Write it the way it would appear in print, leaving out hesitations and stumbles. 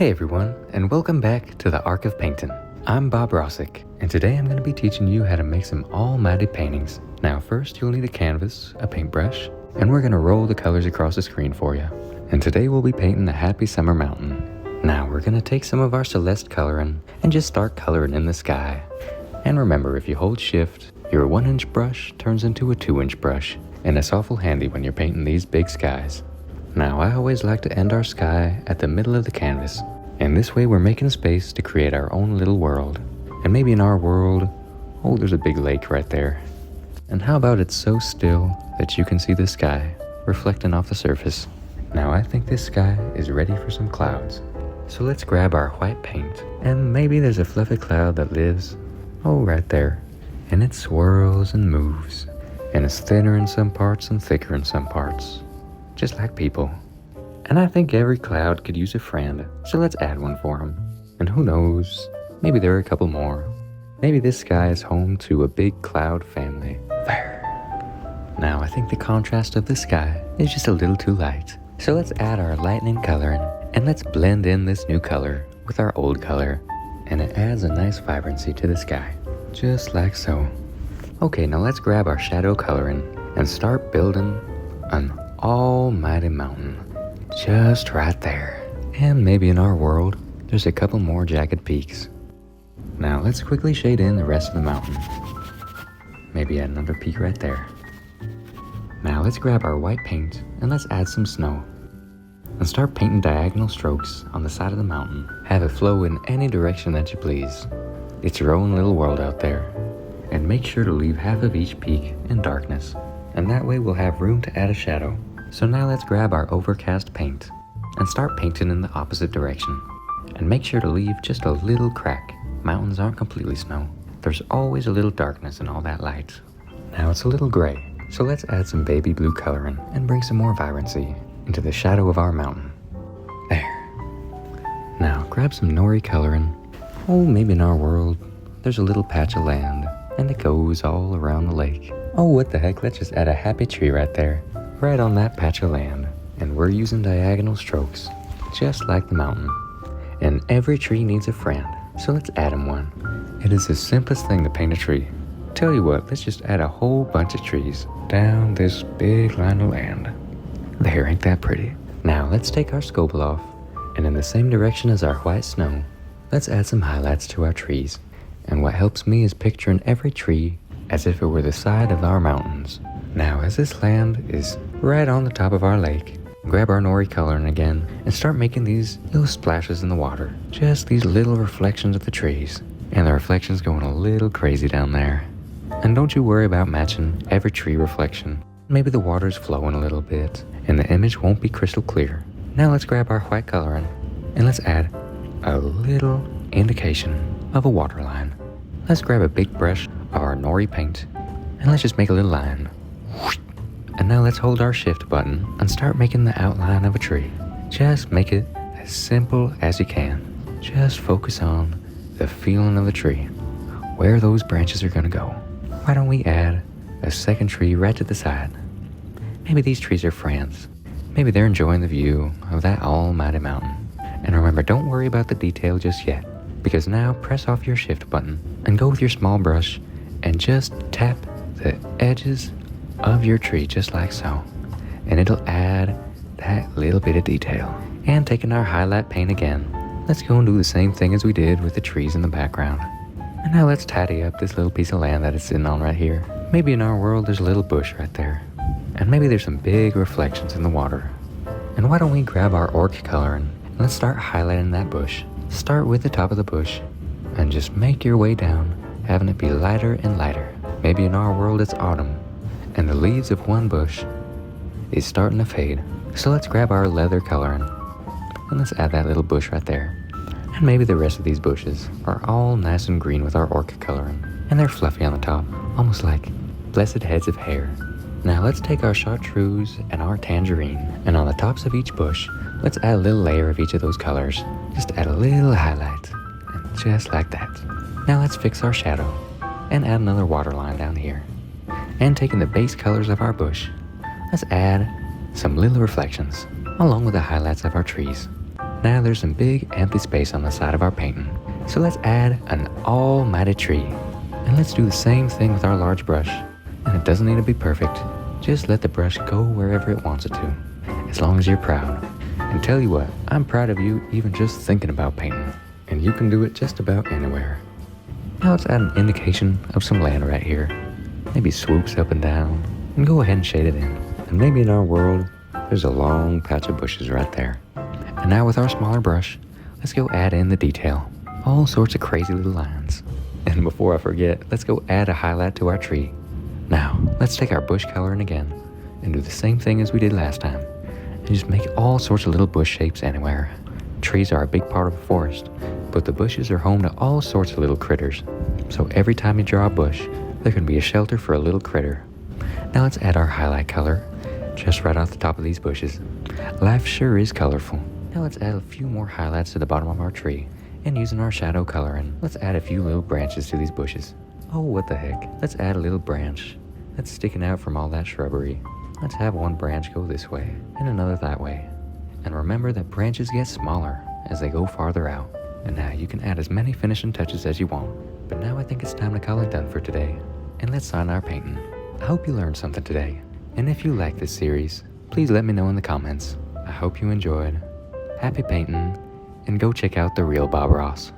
Hey everyone, and welcome back to the Ark of Painting. I'm Bob Rossic, and today I'm going to be teaching you how to make some almighty paintings. Now first you'll need a canvas, a paintbrush, and we're going to roll the colors across the screen for you. And today we'll be painting a happy summer mountain. Now we're going to take some of our Celeste coloring and just start coloring in the sky. And remember, if you hold shift, your 1-inch brush turns into a 2-inch brush, and it's awful handy when you're painting these big skies. Now I always like to end our sky at the middle of the canvas, and this way we're making space to create our own little world. And maybe in our world, oh, there's a big lake right there. And how about it's so still that you can see the sky reflecting off the surface. Now I think this sky is ready for some clouds. So let's grab our white paint, and maybe there's a fluffy cloud that lives, oh, right there. And it swirls and moves, and it's thinner in some parts and thicker in some parts, just like people. And I think every cloud could use a friend, so let's add one for him. And who knows, maybe there are a couple more. Maybe this sky is home to a big cloud family. There. Now I think the contrast of the sky is just a little too light. So let's add our lightning coloring, and let's blend in this new color with our old color. And it adds a nice vibrancy to the sky, just like so. Okay, now let's grab our shadow coloring and start building an almighty mountain. Just right there. And maybe in our world, there's a couple more jagged peaks. Now let's quickly shade in the rest of the mountain. Maybe add another peak right there. Now let's grab our white paint and let's add some snow. And start painting diagonal strokes on the side of the mountain. Have it flow in any direction that you please. It's your own little world out there. And make sure to leave half of each peak in darkness. And that way we'll have room to add a shadow. So now let's grab our overcast paint and start painting in the opposite direction. And make sure to leave just a little crack. Mountains aren't completely snow. There's always a little darkness in all that light. Now it's a little gray, so let's add some baby blue coloring and bring some more vibrancy into the shadow of our mountain. There. Now grab some nori coloring. Oh, maybe in our world, there's a little patch of land and it goes all around the lake. Oh, what the heck, let's just add a happy tree right there. Right on that patch of land, and we're using diagonal strokes, just like the mountain. And every tree needs a friend, so let's add him one. It is the simplest thing to paint a tree. Tell you what, let's just add a whole bunch of trees down this big line of land. There, ain't that pretty? Now let's take our scopel off, and in the same direction as our white snow, let's add some highlights to our trees. And what helps me is picturing every tree as if it were the side of our mountains. Now, as this land is right on the top of our lake, grab our nori coloring again and start making these little splashes in the water. Just these little reflections of the trees. And the reflections going a little crazy down there. And don't you worry about matching every tree reflection. Maybe the water's flowing a little bit and the image won't be crystal clear. Now let's grab our white coloring and let's add a little indication of a water line. Let's grab a big brush of our nori paint and let's just make a little line. And now let's hold our shift button and start making the outline of a tree. Just make it as simple as you can. Just focus on the feeling of the tree, where those branches are gonna go. Why don't we add a second tree right to the side? Maybe these trees are friends. Maybe they're enjoying the view of that almighty mountain. And remember, don't worry about the detail just yet, because now press off your shift button and go with your small brush and just tap the edges of your tree just like so, and it'll add that little bit of detail. And taking our highlight paint again, let's go and do the same thing as we did with the trees in the background. And now let's tidy up this little piece of land that it's sitting on right here. Maybe in our world there's a little bush right there, and maybe there's some big reflections in the water. And why don't we grab our orc coloring and let's start highlighting that bush. Start with the top of the bush and just make your way down, having it be lighter and lighter. Maybe in our world it's autumn, and the leaves of one bush is starting to fade. So let's grab our leather coloring and let's add that little bush right there. And maybe the rest of these bushes are all nice and green with our orc coloring, and they're fluffy on the top, almost like blessed heads of hair. Now let's take our chartreuse and our tangerine, and on the tops of each bush, let's add a little layer of each of those colors. Just add a little highlight, and just like that. Now let's fix our shadow and add another water line down here. And taking the base colors of our bush, let's add some little reflections along with the highlights of our trees. Now there's some big empty space on the side of our painting. So let's add an almighty tree. And let's do the same thing with our large brush. And it doesn't need to be perfect. Just let the brush go wherever it wants it to, as long as you're proud. And tell you what, I'm proud of you even just thinking about painting. And you can do it just about anywhere. Now let's add an indication of some land right here. Maybe swoops up and down, and go ahead and shade it in. And maybe in our world, there's a long patch of bushes right there. And now with our smaller brush, let's go add in the detail. All sorts of crazy little lines. And before I forget, let's go add a highlight to our tree. Now, let's take our bush coloring again and do the same thing as we did last time. And just make all sorts of little bush shapes anywhere. Trees are a big part of a forest, but the bushes are home to all sorts of little critters. So every time you draw a bush, there can be a shelter for a little critter. Now let's add our highlight color, just right off the top of these bushes. Life sure is colorful. Now let's add a few more highlights to the bottom of our tree. And using our shadow coloring, let's add a few little branches to these bushes. Oh, what the heck. Let's add a little branch that's sticking out from all that shrubbery. Let's have one branch go this way and another that way. And remember that branches get smaller as they go farther out. And now you can add as many finishing touches as you want. But now I think it's time to call it done for today. And let's sign our painting. I hope you learned something today. And if you like this series, please let me know in the comments. I hope you enjoyed. Happy painting, and go check out the real Bob Ross.